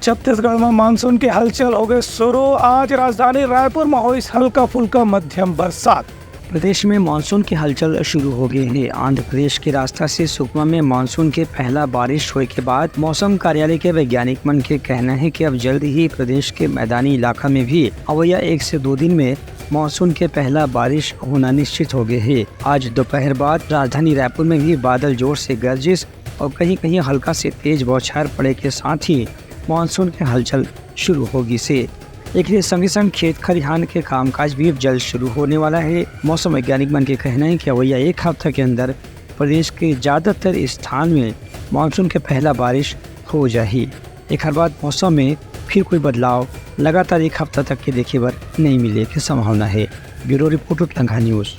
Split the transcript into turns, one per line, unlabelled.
छत्तीसगढ़ में मानसून की हलचल हो गई शुरू। आज राजधानी रायपुर में हुई हल्का फुल्का मध्यम बरसात।
प्रदेश में मानसून की हलचल शुरू हो गई है। आंध्र प्रदेश के रास्ता से सुकमा में मानसून के पहला बारिश होने के बाद मौसम कार्यालय के वैज्ञानिक मन के कहना है कि अब जल्द ही प्रदेश के मैदानी इलाका में भी अवैया 1 से 2 दिन में मानसून के पहला बारिश होना निश्चित हो गए है। आज दोपहर बाद राजधानी रायपुर में भी बादल जोर से गरजिश और कहीं कहीं हल्का से तेज बौछार पड़े के साथ ही मानसून की हलचल शुरू होगी से एक संगे संग खेत खलिहान के कामकाज भी जल्द शुरू होने वाला है। मौसम वैज्ञानिक मन के कहना है कि अवैया 1 हफ्ते के अंदर प्रदेश के ज़्यादातर स्थान में मानसून के पहला बारिश हो जाए। एक हर बाद मौसम में फिर कोई बदलाव लगातार 1 हफ्ता तक के देखे पर नहीं मिलने की संभावना है। Bureau report Langha news.